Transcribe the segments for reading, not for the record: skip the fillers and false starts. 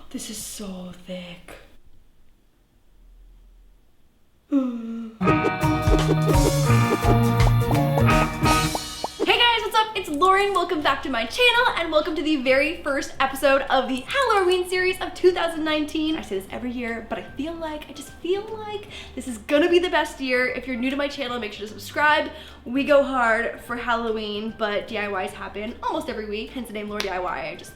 This is so thick. It's Lauren. Welcome back to my channel and welcome to the very first episode of the Halloween series of 2019. I say this every year, but I just feel like this is gonna be the best year. If you're new to my channel, make sure to subscribe. We go hard for Halloween, but DIYs happen almost every week, hence the name laurDIY.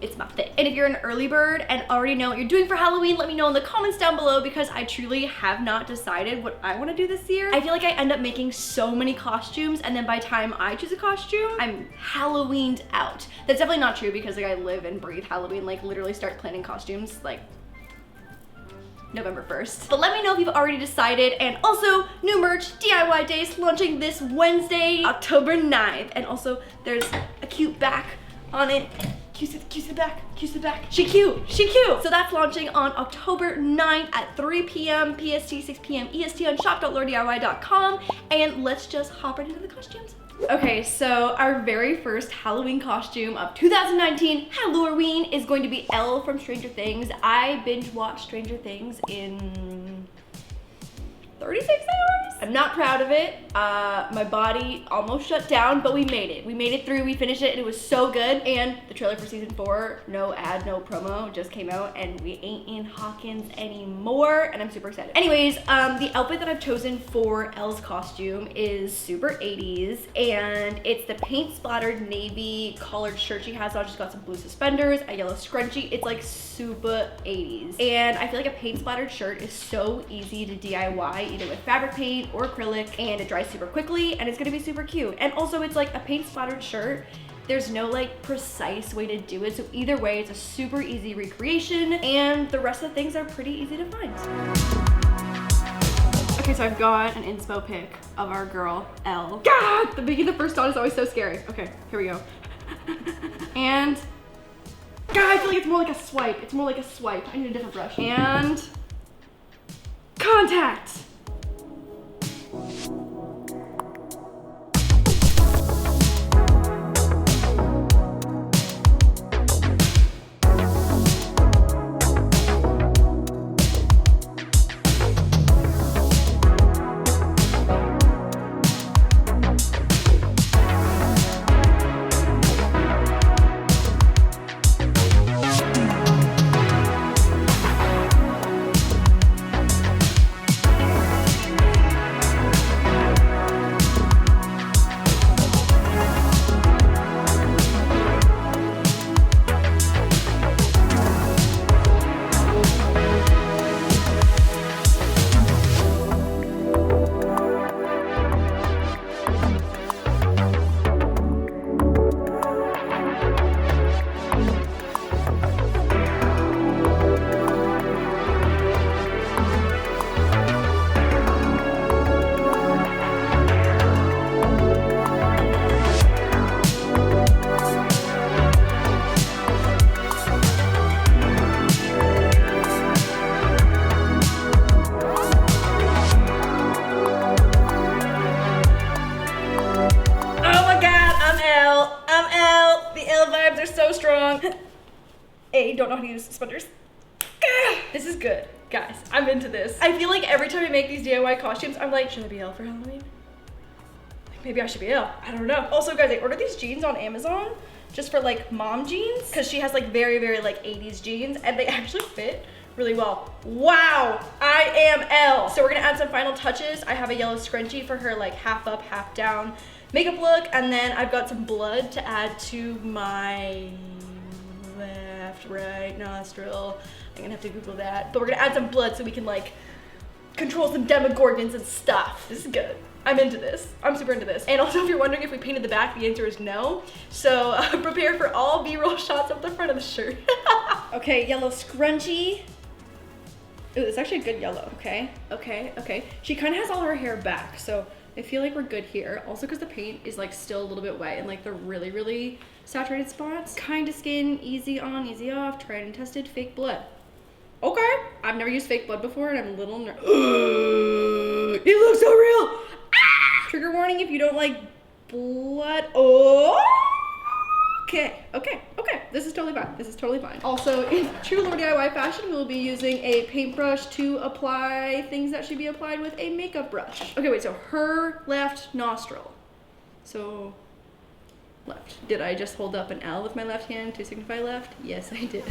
It's my thing. And if you're an early bird and already know what you're doing for Halloween, let me know in the comments down below because I truly have not decided what I want to do this year. I feel like I end up making so many costumes and then by the time I choose a costume, I'm Halloweened out. That's definitely not true because like I live and breathe Halloween, like literally start planning costumes like November 1st. But let me know if you've already decided. And also new merch, DIY days launching this Wednesday, October 9th. And also there's a cute back on it. Cute the back. She cute. So that's launching on October 9th at 3 p.m. PST, 6 p.m. EST on shop.laurDIY.com. And let's just hop right into the costumes. Okay, so our very first Halloween costume of 2019, Halloween, is going to be Elle from Stranger Things. I binge watched Stranger Things in 36 hours. I'm not proud of it. My body almost shut down, but we made it. We made it through, we finished it, and it was so good. And the trailer for season 4, no ad, no promo, just came out, and we ain't in Hawkins anymore, and I'm super excited. Anyways, the outfit that I've chosen for Elle's costume is super 80s, and it's the paint splattered navy collared shirt she has on. She's got some blue suspenders, a yellow scrunchie. It's like super 80s. And I feel like a paint splattered shirt is so easy to DIY, either with fabric paint or acrylic, and it dries super quickly and it's gonna be super cute. And also it's like a paint splattered shirt. There's no like precise way to do it, so either way it's a super easy recreation and the rest of the things are pretty easy to find. Okay, so I've got an inspo pic of our girl Elle. God, the beginning of the first dawn is always so scary. Okay, here we go. And God, I feel like it's more like a swipe. I need a different brush. And contact. Don't know how to use suspenders. This is good, guys. I'm into this. I feel like every time I make these DIY costumes, I'm like, should I be Elle for Halloween? Maybe I should be Elle. I don't know. Also, guys, I ordered these jeans on Amazon just for like mom jeans because she has like very like 80s jeans and they actually fit really well. Wow, I am Elle. So we're gonna add some final touches. I have a yellow scrunchie for her like half up, half down makeup look, and then I've got some blood to add to my left, right nostril. I'm gonna have to Google that. But we're gonna add some blood so we can like control some demogorgons and stuff. This is good. I'm into this. I'm super into this. And also if you're wondering if we painted the back, the answer is no. So prepare for all B-roll shots of the front of the shirt. Okay, yellow scrunchie. Ooh, it's actually a good yellow. Okay. She kind of has all her hair back, so I feel like we're good here. Also because the paint is like still a little bit wet and like the really saturated spots. Kind of skin, easy on, easy off, tried and tested, fake blood. Okay, I've never used fake blood before and I'm a little nervous. It looks so real. Ah! Trigger warning if you don't like blood. Oh, Okay. This is totally fine. This is totally fine. Also, in true laurDIY fashion, we'll be using a paintbrush to apply things that should be applied with a makeup brush. Okay, wait, so her left nostril. So, left. Did I just hold up an L with my left hand to signify left? Yes, I did.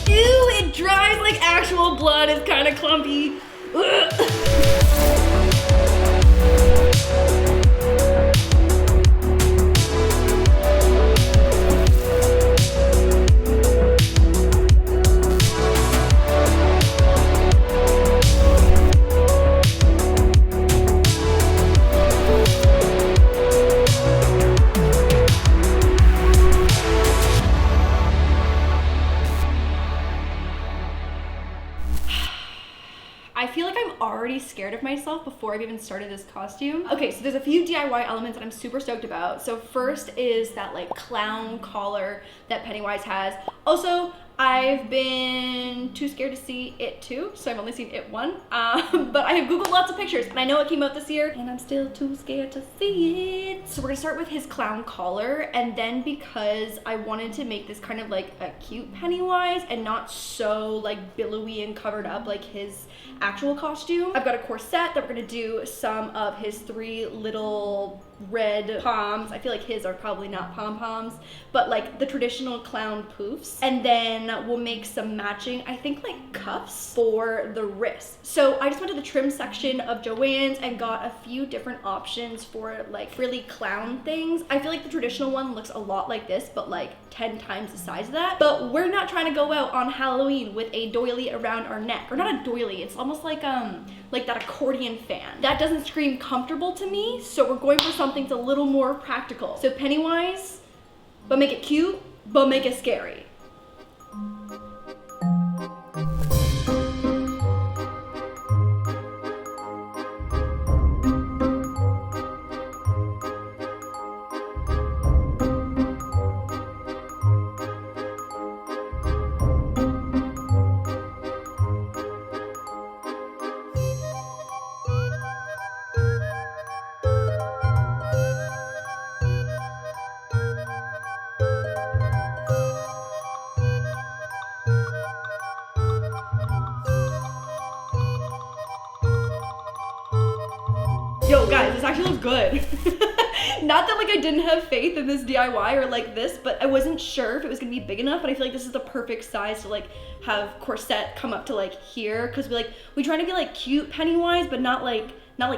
Ew, it dries like actual blood. It's kind of clumpy. I feel like I'm already scared of myself before I've even started this costume. Okay, so there's a few DIY elements that I'm super stoked about. So first is that like clown collar that Pennywise has. Also, I've been too scared to see It 2, so I've only seen It 1. But I have Googled lots of pictures, and I know it came out this year, and I'm still too scared to see it. So we're gonna start with his clown collar, and then because I wanted to make this kind of like a cute Pennywise and not so like billowy and covered up like his actual costume, I've got a corset that we're gonna do some of his 3 little red poms. I feel like his are probably not pom-poms, but like the traditional clown poofs. And then we'll make some matching, I think like cuffs for the wrists. So I just went to the trim section of Joann's and got a few different options for like really clown things. I feel like the traditional one looks a lot like this, but like 10 times the size of that. But we're not trying to go out on Halloween with a doily around our neck, or not a doily, it's almost like that accordion fan. That doesn't scream comfortable to me, so we're going for something that's a little more practical. So Pennywise, but make it cute, but make it scary. Yo guys, this actually looks good. Not that like I didn't have faith in this DIY or like this, but I wasn't sure if it was gonna be big enough, but I feel like this is the perfect size to like have corset come up to like here, because we try to be like cute Pennywise, but not like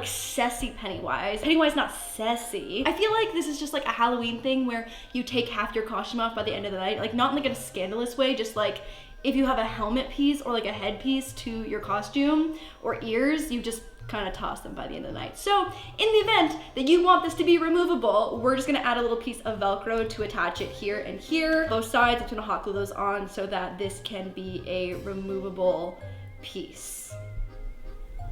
sassy Pennywise. Pennywise not sassy. I feel like this is just like a Halloween thing where you take half your costume off by the end of the night, like not in like a scandalous way, just like if you have a helmet piece or like a headpiece to your costume or ears, you just kind of toss them by the end of the night. So in the event that you want this to be removable, we're just gonna add a little piece of Velcro to attach it here and here. Both sides, I'm just gonna hot glue those on so that this can be a removable piece.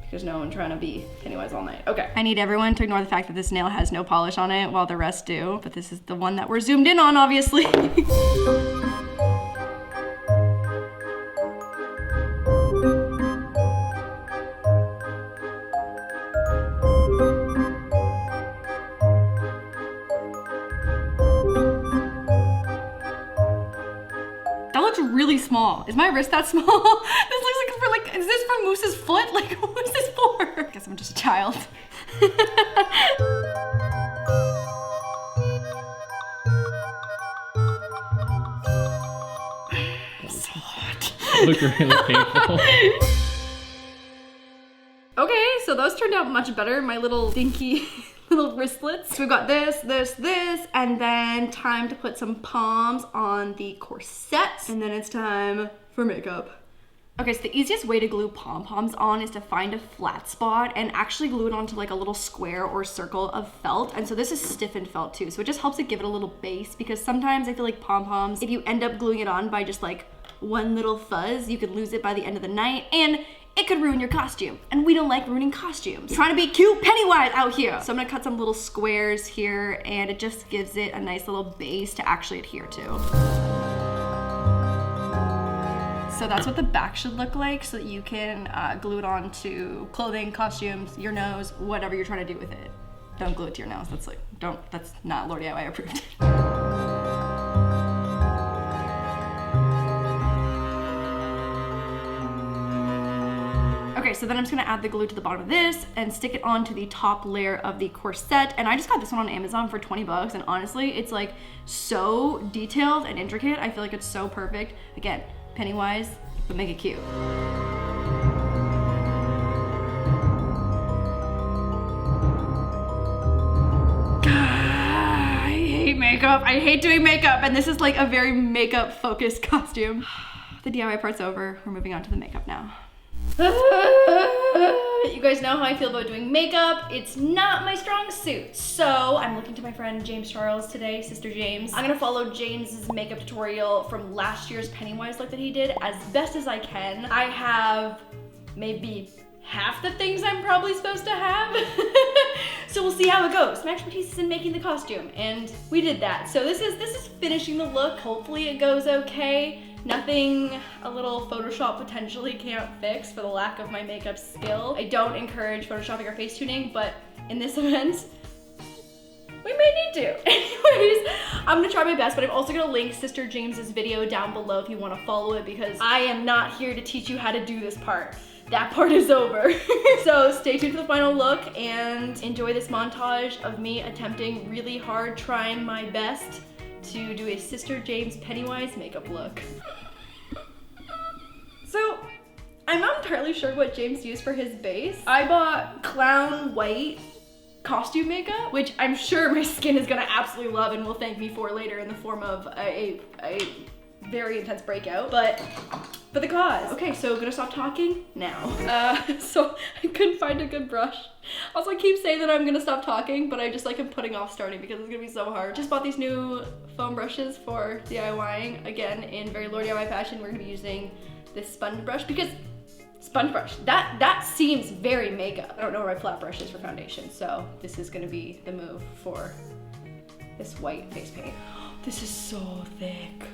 Because no one trying to be Pennywise all night. Okay. I need everyone to ignore the fact that this nail has no polish on it while the rest do, but this is the one that we're zoomed in on, obviously. Really small. Is my wrist that small? This looks like for like, is this for Moose's foot? Like, what is this for? I guess I'm just a child. So hot. Look really painful. Okay, so those turned out much better. My little dinky little wristlets. So we've got this, and then time to put some poms on the corset. And then it's time for makeup. Okay, so the easiest way to glue pom-poms on is to find a flat spot and actually glue it onto like a little square or circle of felt. And so this is stiffened felt too, so it just helps it give it a little base, because sometimes I feel like pom-poms, if you end up gluing it on by just like one little fuzz, you could lose it by the end of the night, and it could ruin your costume, and we don't like ruining costumes. We're trying to be cute Pennywise out here. So I'm gonna cut some little squares here, and it just gives it a nice little base to actually adhere to. So that's what the back should look like, so that you can glue it on to clothing, costumes, your nose, whatever you're trying to do with it. Don't glue it to your nose. That's like, that's not laurDIY approved. Okay, so then I'm just gonna add the glue to the bottom of this and stick it onto the top layer of the corset. And I just got this one on Amazon for 20 bucks. And honestly, it's like so detailed and intricate. I feel like it's so perfect. Again, Pennywise, but make it cute. I hate makeup. I hate doing makeup. And this is like a very makeup focused costume. The DIY part's over. We're moving on to the makeup now. You guys know how I feel about doing makeup. It's not my strong suit. So I'm looking to my friend James Charles today, Sister James. I'm gonna follow James's makeup tutorial from last year's Pennywise look that he did as best as I can. I have maybe half the things I'm probably supposed to have. So we'll see how it goes. My expertise is in making the costume, and we did that. So this is finishing the look. Hopefully it goes okay. Nothing a little Photoshop potentially can't fix for the lack of my makeup skill. I don't encourage Photoshopping or face tuning, but in this event, we may need to. Anyways, I'm gonna try my best, but I'm also gonna link Sister James's video down below if you wanna follow it, because I am not here to teach you how to do this part. That part is over. So stay tuned for the final look and enjoy this montage of me attempting really hard, trying my best to do a Sister James Pennywise makeup look. So, I'm not entirely sure what James used for his base. I bought clown white costume makeup, which I'm sure my skin is gonna absolutely love and will thank me for later in the form of a very intense breakout, but for the cause. Okay, so gonna stop talking now. So I couldn't find a good brush. Also, I keep saying that I'm gonna stop talking, but I just like am putting off starting because it's gonna be so hard. Just bought these new foam brushes for DIYing. Again, in very laurDIY fashion, we're gonna be using this sponge brush because sponge brush, that seems very makeup. I don't know where my flat brush is for foundation, so this is gonna be the move for this white face paint. This is so thick.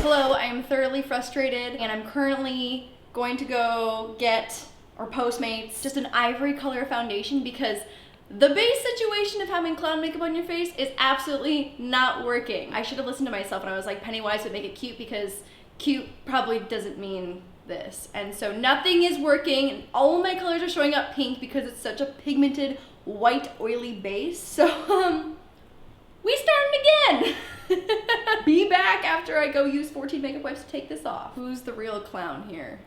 Hello, I am thoroughly frustrated and I'm currently going to go get, or Postmates, just an ivory color foundation because the base situation of having clown makeup on your face is absolutely not working. I should have listened to myself when I was like, Pennywise would make it cute, because cute probably doesn't mean this. And so nothing is working, and all of my colors are showing up pink because it's such a pigmented, white, oily base. So, we starting again. Be back after I go use 14 makeup wipes to take this off. Who's the real clown here?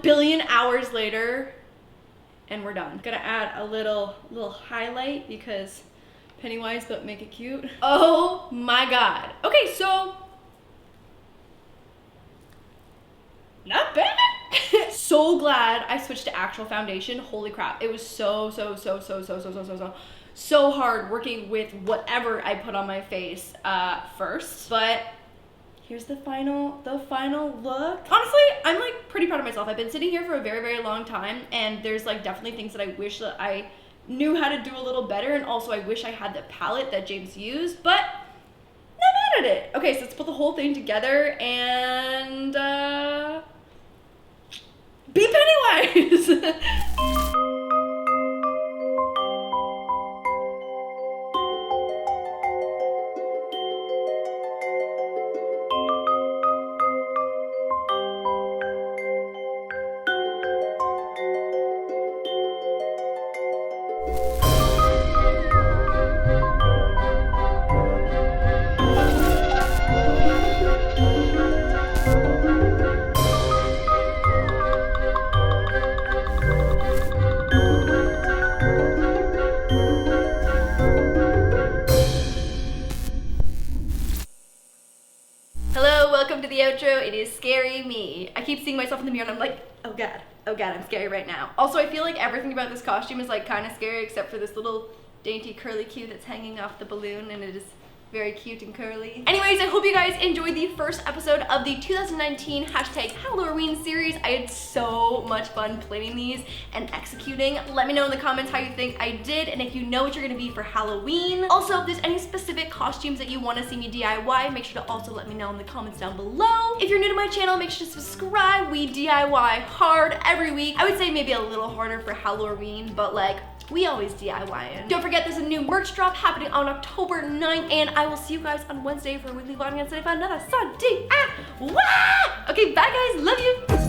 Billion hours later, and we're done. Gonna add a little highlight because Pennywise, but make it cute. Oh my god. Okay, so not bad. So glad I switched to actual foundation. Holy crap. It was so so hard working with whatever I put on my face first, but here's the final look. Honestly, I'm like pretty proud of myself. I've been sitting here for a very, very long time, and there's like definitely things that I wish that I knew how to do a little better, and also I wish I had the palette that James used, but not mad at it. Okay, so let's put the whole thing together and be Pennywise. Welcome to the outro. It is scary me. I keep seeing myself in the mirror and I'm like, oh god, I'm scary right now. Also, I feel like everything about this costume is like kind of scary except for this little dainty curly cue that's hanging off the balloon, and it is very cute and curly. Anyways, I hope you guys enjoyed the first episode of the 2019 #Halloween series. I had so much fun planning these and executing. Let me know in the comments how you think I did, and if you know what you're gonna be for Halloween. Also, if there's any specific costumes that you want to see me DIY, make sure to also let me know in the comments down below. If you're new to my channel, make sure to subscribe. We DIY hard every week. I would say maybe a little harder for Halloween, but like, we always DIY. Don't forget, there's a new merch drop happening on October 9th, and I will see you guys on Wednesday for a weekly vlog, and Sunday for another Sunday. Okay, bye guys, love you.